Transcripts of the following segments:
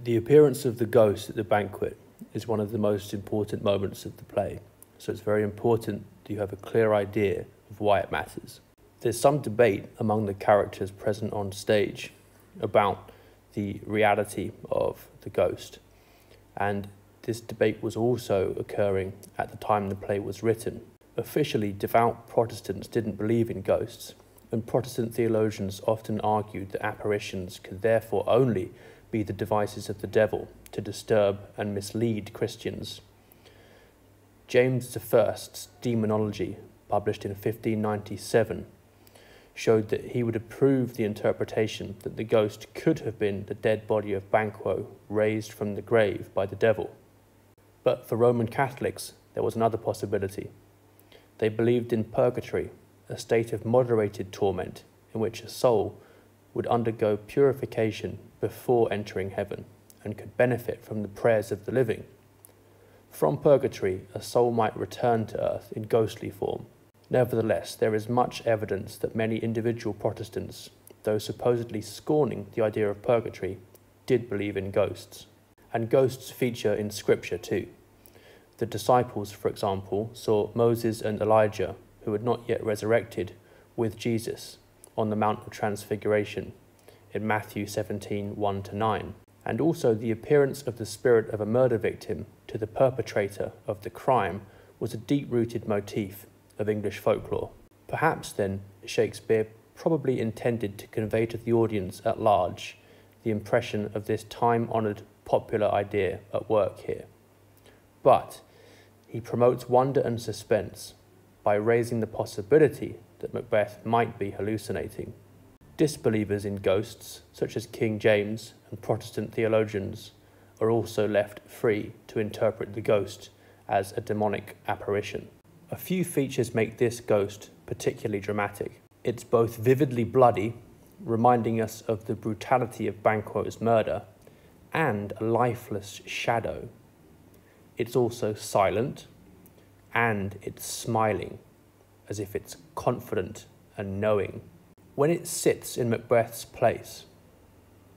The appearance of the ghost at the banquet is one of the most important moments of the play, so it's very important that you have a clear idea of why it matters. There's some debate among the characters present on stage about the reality of the ghost, and this debate was also occurring at the time the play was written. Officially, devout Protestants didn't believe in ghosts, and Protestant theologians often argued that apparitions could therefore only be the devices of the devil to disturb and mislead Christians. James I's Demonology, published in 1597, showed that he would approve the interpretation that the ghost could have been the dead body of Banquo raised from the grave by the devil. But for Roman Catholics, there was another possibility. They believed in purgatory, a state of moderated torment in which a soul would undergo purification before entering heaven and could benefit from the prayers of the living. From purgatory, a soul might return to earth in ghostly form. Nevertheless, there is much evidence that many individual Protestants, though supposedly scorning the idea of purgatory, did believe in ghosts. And ghosts feature in Scripture too. The disciples, for example, saw Moses and Elijah, who had not yet resurrected, with Jesus on the Mount of Transfiguration in Matthew 17, 1-9, and also the appearance of the spirit of a murder victim to the perpetrator of the crime was a deep-rooted motif of English folklore. Perhaps then Shakespeare probably intended to convey to the audience at large the impression of this time-honoured popular idea at work here. But he promotes wonder and suspense by raising the possibility that Macbeth might be hallucinating. Disbelievers in ghosts, such as King James and Protestant theologians, are also left free to interpret the ghost as a demonic apparition. A few features make this ghost particularly dramatic. It's both vividly bloody, reminding us of the brutality of Banquo's murder, and a lifeless shadow. It's also silent, and it's smiling, as if it's confident and knowing. When it sits in Macbeth's place,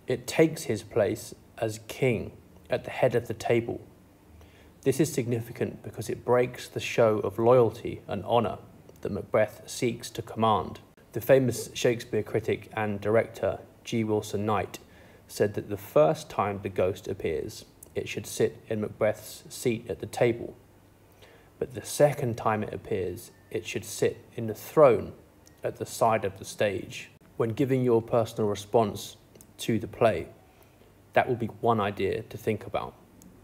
it takes his place as king at the head of the table. This is significant because it breaks the show of loyalty and honour that Macbeth seeks to command. The famous Shakespeare critic and director G. Wilson Knight said that the first time the ghost appears, it should sit in Macbeth's seat at the table. But the second time it appears, it should sit in the throne at the side of the stage. When giving your personal response to the play, that will be one idea to think about.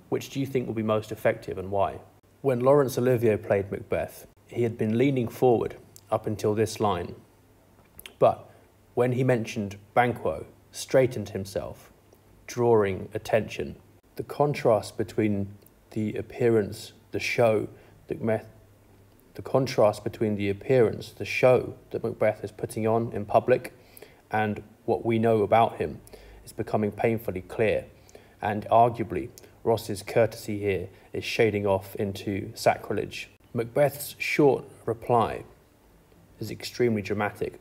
Which do you think will be most effective and why? When Laurence Olivier played Macbeth, he had been leaning forward up until this line. But when he mentioned Banquo, straightened himself, drawing attention. The contrast between the appearance, the show that Macbeth is putting on in public and what we know about him is becoming painfully clear, and arguably Ross's courtesy here is shading off into sacrilege. Macbeth's short reply is extremely dramatic.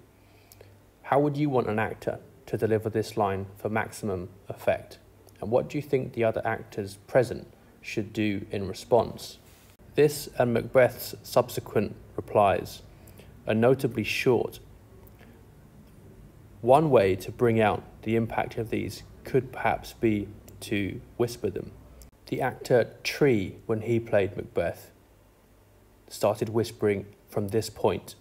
How would you want an actor to deliver this line for maximum effect? And what do you think the other actors present should do in response? This and Macbeth's subsequent replies are notably short. One way to bring out the impact of these could perhaps be to whisper them. The actor Tree, when he played Macbeth, started whispering from this point.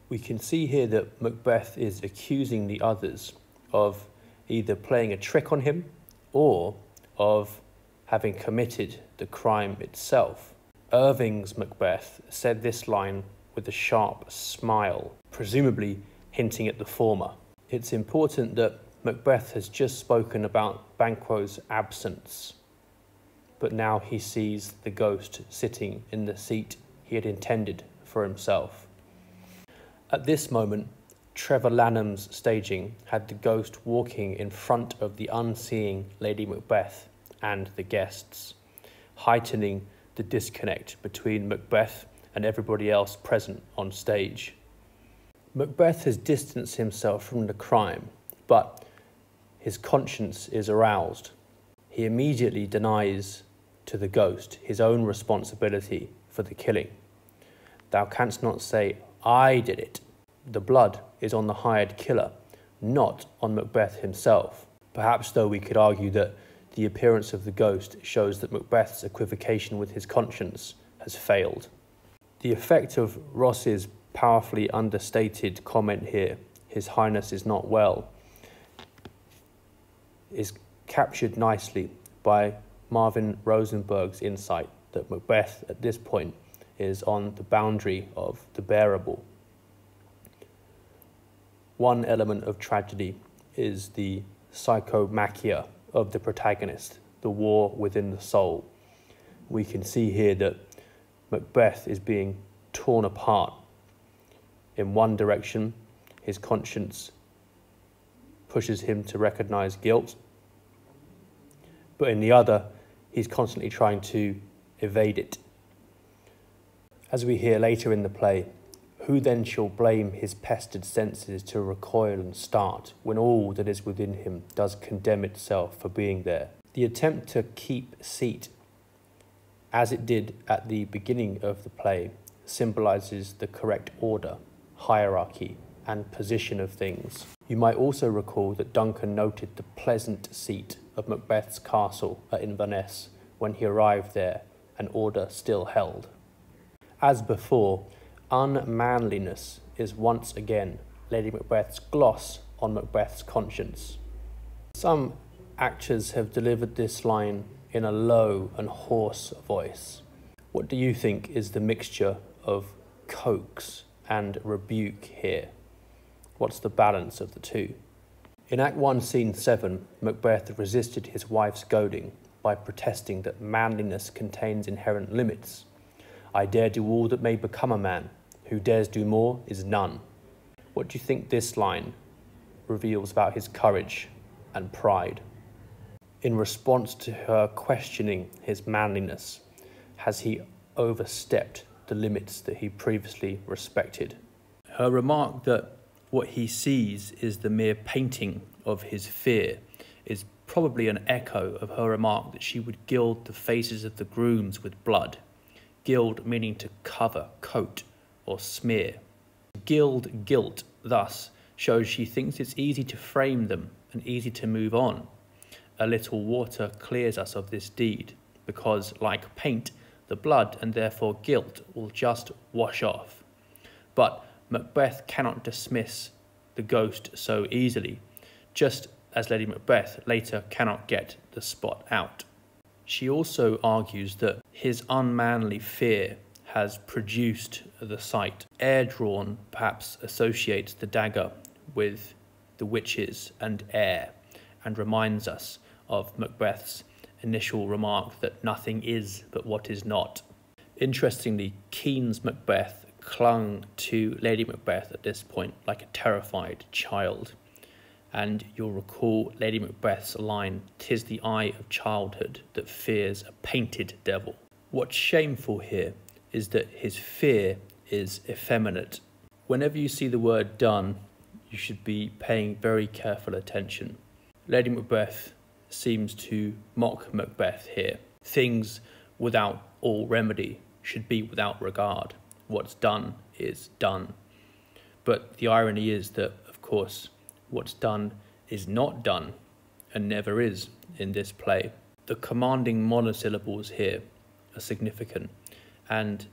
We can see here that Macbeth is accusing the others of either playing a trick on him or of having committed the crime itself. Irving's Macbeth said this line with a sharp smile, presumably hinting at the former. It's important that Macbeth has just spoken about Banquo's absence, but now he sees the ghost sitting in the seat he had intended for himself. At this moment, Trevor Lanham's staging had the ghost walking in front of the unseeing Lady Macbeth and the guests, heightening the disconnect between Macbeth and everybody else present on stage. Macbeth has distanced himself from the crime, but his conscience is aroused. he immediately denies to the ghost his own responsibility for the killing. Thou canst not say, I did it. The blood is on the hired killer, not on Macbeth himself. Perhaps, though, we could argue that the appearance of the ghost shows that Macbeth's equivocation with his conscience has failed. The effect of Ross's powerfully understated comment here, His Highness is not well, is captured nicely by Marvin Rosenberg's insight that Macbeth at this point is on the boundary of the bearable. One element of tragedy is the psychomachia of the protagonist, the war within the soul. We can see here that Macbeth is being torn apart. In one direction, his conscience pushes him to recognize guilt, but in the other, he's constantly trying to evade it. As we hear later in the play, who then shall blame his pestered senses to recoil and start, when all that is within him does condemn itself for being there? The attempt to keep seat, as it did at the beginning of the play, symbolizes the correct order, hierarchy, and position of things. You might also recall that Duncan noted the pleasant seat of Macbeth's castle at Inverness when he arrived there, and order still held. As before, unmanliness is once again Lady Macbeth's gloss on Macbeth's conscience. Some actors have delivered this line in a low and hoarse voice. What do you think is the mixture of coax and rebuke here? What's the balance of the two? In Act 1, Scene 7, Macbeth resisted his wife's goading by protesting that manliness contains inherent limits. I dare do all that may become a man. Who dares do more is none. What do you think this line reveals about his courage and pride? In response to her questioning his manliness, has he overstepped the limits that he previously respected? Her remark that what he sees is the mere painting of his fear is probably an echo of her remark that she would gild the faces of the grooms with blood. Gild meaning to cover, coat, or smear. Gild guilt, thus, shows she thinks it's easy to frame them and easy to move on. A little water clears us of this deed, because, like paint, the blood and therefore guilt will just wash off. But Macbeth cannot dismiss the ghost so easily, just as Lady Macbeth later cannot get the spot out. She also argues that his unmanly fear has produced the sight. Air drawn perhaps associates the dagger with the witches and air, and reminds us of Macbeth's initial remark that nothing is but what is not. Interestingly, Keane's Macbeth clung to Lady Macbeth at this point like a terrified child. And you'll recall Lady Macbeth's line, "'Tis the eye of childhood that fears a painted devil." What's shameful here is that his fear is effeminate. Whenever you see the word done, you should be paying very careful attention. Lady Macbeth seems to mock Macbeth here. Things without all remedy should be without regard. What's done is done. But the irony is that, of course, what's done is not done, and never is in this play. The commanding monosyllables here are significant, and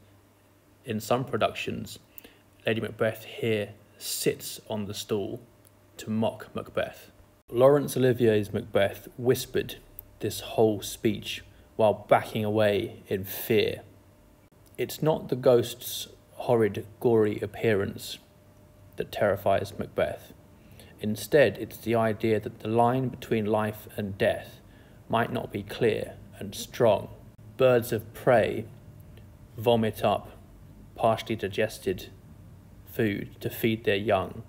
in some productions, Lady Macbeth here sits on the stool to mock Macbeth. Laurence Olivier's Macbeth whispered this whole speech while backing away in fear. It's not the ghost's horrid, gory appearance that terrifies Macbeth. Instead, it's the idea that the line between life and death might not be clear and strong. Birds of prey vomit up partially digested food to feed their young,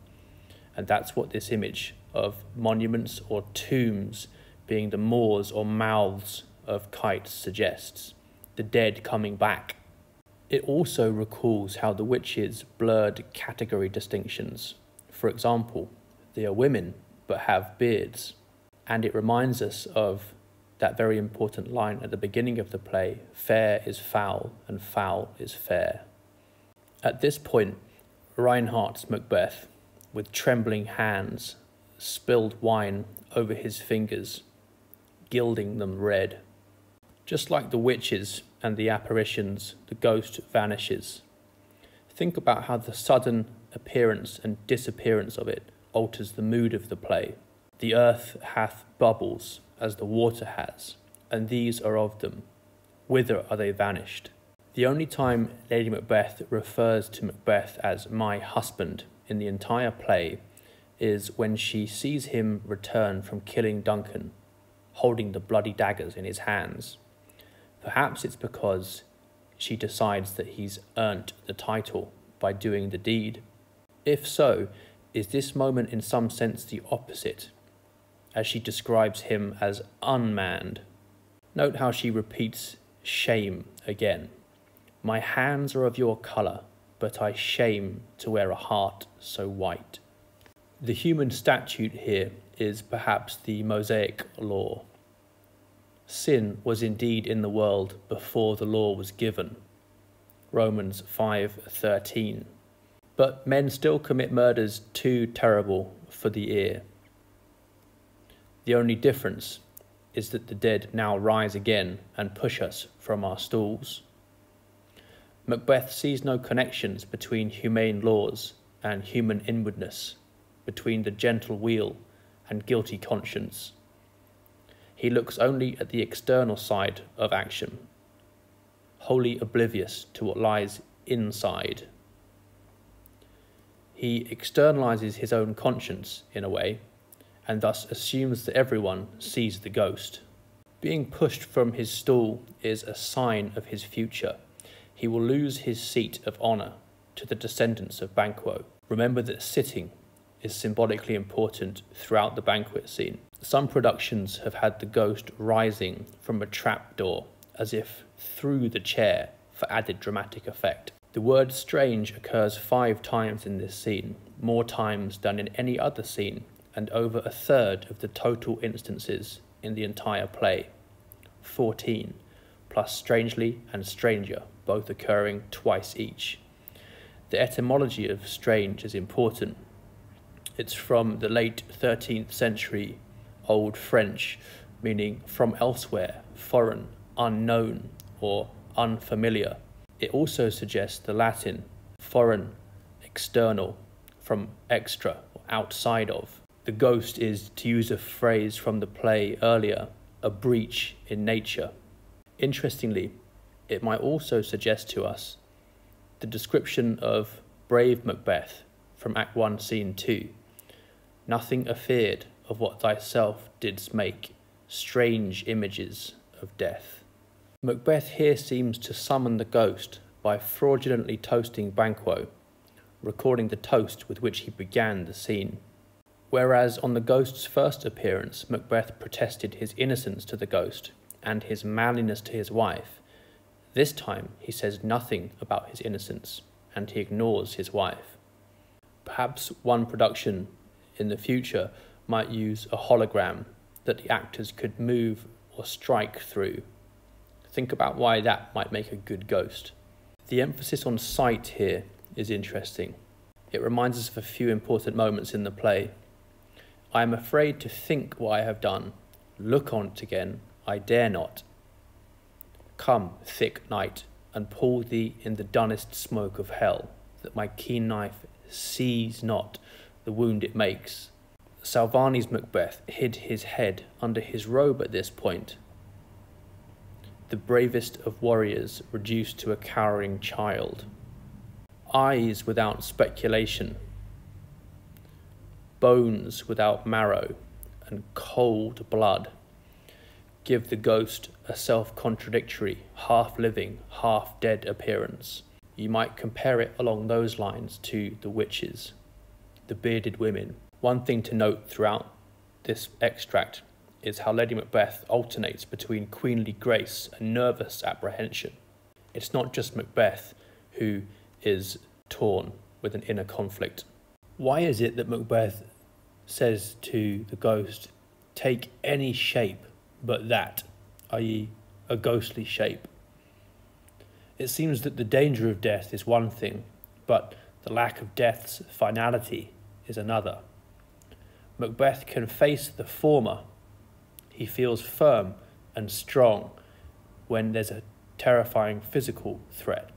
and that's what this image of monuments or tombs being the maws or mouths of kites suggests, the dead coming back. It also recalls how the witches blurred category distinctions. For example, they are women but have beards, and it reminds us of that very important line at the beginning of the play, fair is foul and foul is fair. At this point, Reinhardt's Macbeth, with trembling hands, spilled wine over his fingers, gilding them red. Just like the witches and the apparitions, the ghost vanishes. Think about how the sudden appearance and disappearance of it alters the mood of the play. The earth hath bubbles, as the water has, and these are of them. Whither are they vanished? The only time Lady Macbeth refers to Macbeth as my husband in the entire play is when she sees him return from killing Duncan, holding the bloody daggers in his hands. Perhaps it's because she decides that he's earned the title by doing the deed. If so, is this moment in some sense the opposite, as she describes him as unmanned? Note how she repeats shame again. My hands are of your colour, but I shame to wear a heart so white. The human statute here is perhaps the Mosaic law. Sin was indeed in the world before the law was given. Romans 5:13. But men still commit murders too terrible for the ear. The only difference is that the dead now rise again and push us from our stools. Macbeth sees no connections between humane laws and human inwardness, between the gentle wheel and guilty conscience. He looks only at the external side of action, wholly oblivious to what lies inside. He externalizes his own conscience, in a way, and thus assumes that everyone sees the ghost. Being pushed from his stool is a sign of his future. He will lose his seat of honour to the descendants of Banquo. Remember that sitting is symbolically important throughout the banquet scene. Some productions have had the ghost rising from a trapdoor, as if through the chair, for added dramatic effect. The word strange occurs 5 times in this scene, more times than in any other scene, and over a third of the total instances in the entire play. 14, plus strangely and stranger, both occurring twice each. The etymology of strange is important. It's from the late 13th century Old French, meaning from elsewhere, foreign, unknown, or unfamiliar. It also suggests the Latin foreign, external, from extra, or outside of. The ghost is, to use a phrase from the play earlier, a breach in nature. Interestingly, it might also suggest to us the description of brave Macbeth from Act 1, Scene 2. Nothing afeard of what thyself didst make, strange images of death. Macbeth here seems to summon the ghost by fraudulently toasting Banquo, recording the toast with which he began the scene. Whereas on the ghost's first appearance, Macbeth protested his innocence to the ghost and his manliness to his wife, this time he says nothing about his innocence and he ignores his wife. Perhaps one production in the future might use a hologram that the actors could move or strike through. Think about why that might make a good ghost. The emphasis on sight here is interesting. It reminds us of a few important moments in the play. I am afraid to think what I have done. Look on't again, I dare not. Come, thick night, and pull thee in the dunnest smoke of hell, that my keen knife sees not the wound it makes. Salvani's Macbeth hid his head under his robe at this point. The bravest of warriors reduced to a cowering child. Eyes without speculation, bones without marrow, and cold blood give the ghost a self-contradictory, half-living, half-dead appearance. You might compare it along those lines to the witches, the bearded women. One thing to note throughout this extract is how Lady Macbeth alternates between queenly grace and nervous apprehension. It's not just Macbeth who is torn with an inner conflict. Why is it that Macbeth says to the ghost, "Take any shape but that, i.e., a ghostly shape. It seems that the danger of death is one thing, but the lack of death's finality is another. Macbeth can face the former. He feels firm and strong when there's a terrifying physical threat.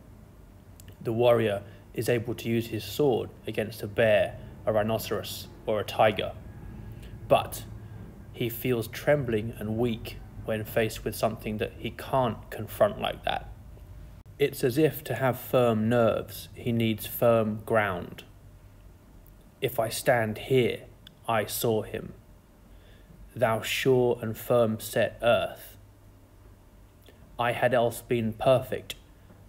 The warrior is able to use his sword against a bear, a rhinoceros, or a tiger. But he feels trembling and weak when faced with something that he can't confront like that. It's as if to have firm nerves, he needs firm ground. If I stand here, I saw him. Thou sure and firm set earth. I had else been perfect,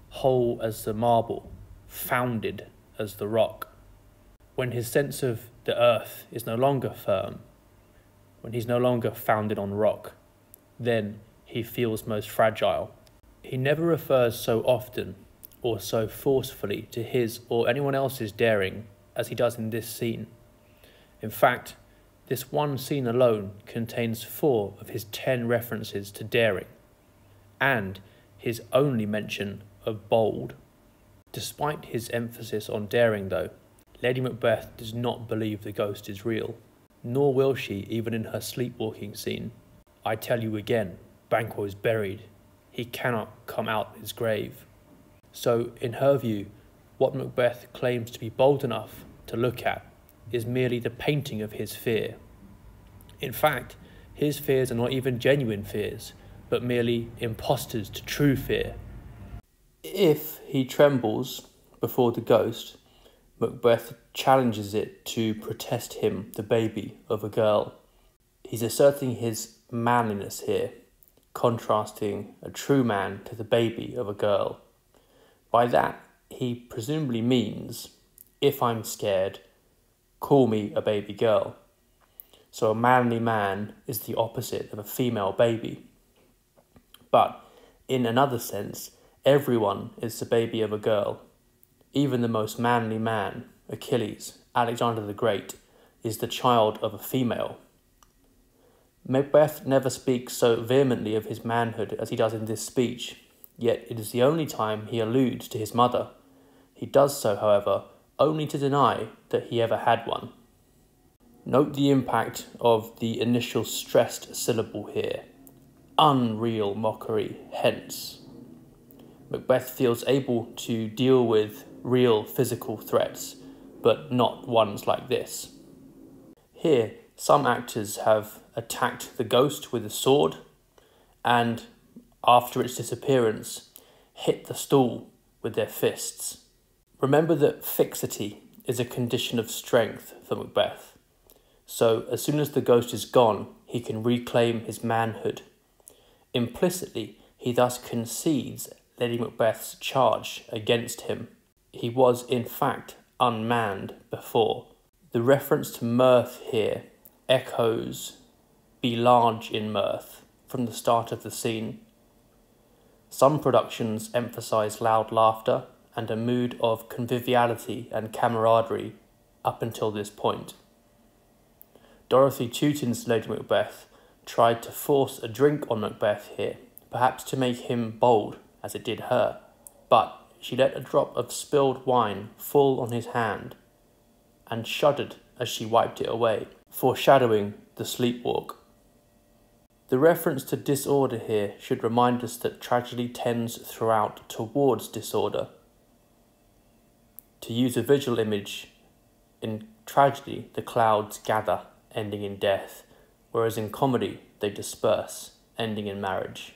whole as the marble, founded as the rock. When his sense of the earth is no longer firm, when he's no longer founded on rock, then he feels most fragile. He never refers so often or so forcefully to his or anyone else's daring as he does in this scene. In fact, this one scene alone contains 4 of his 10 references to daring, and his only mention of bold. Despite his emphasis on daring though, Lady Macbeth does not believe the ghost is real, nor will she even in her sleepwalking scene. I tell you again, Banquo is buried. He cannot come out his grave. So, in her view, what Macbeth claims to be bold enough to look at is merely the painting of his fear. In fact, his fears are not even genuine fears, but merely imposters to true fear. If he trembles before the ghost, Macbeth challenges it to protest him, the baby of a girl. He's asserting his manliness here, contrasting a true man to the baby of a girl. By that, he presumably means, if I'm scared, call me a baby girl. So a manly man is the opposite of a female baby. But in another sense, everyone is the baby of a girl. Even the most manly man, Achilles, Alexander the Great, is the child of a female. Macbeth never speaks so vehemently of his manhood as he does in this speech, yet it is the only time he alludes to his mother. He does so, however, only to deny that he ever had one. Note the impact of the initial stressed syllable here. Unreal mockery, hence. Macbeth feels able to deal with real physical threats, but not ones like this. Here, some actors have attacked the ghost with a sword, and after its disappearance, hit the stool with their fists. Remember that fixity is a condition of strength for Macbeth. So as soon as the ghost is gone, he can reclaim his manhood. Implicitly, he thus concedes Lady Macbeth's charge against him. He was, in fact, unmanned before. The reference to mirth here echoes "be large in mirth" from the start of the scene. Some productions emphasise loud laughter and a mood of conviviality and camaraderie up until this point. Dorothy Teuton's Lady Macbeth tried to force a drink on Macbeth here, perhaps to make him bold, as it did her, but she let a drop of spilled wine fall on his hand and shuddered as she wiped it away, foreshadowing the sleepwalk. The reference to disorder here should remind us that tragedy tends throughout towards disorder. To use a visual image, in tragedy the clouds gather, ending in death, whereas in comedy they disperse, ending in marriage.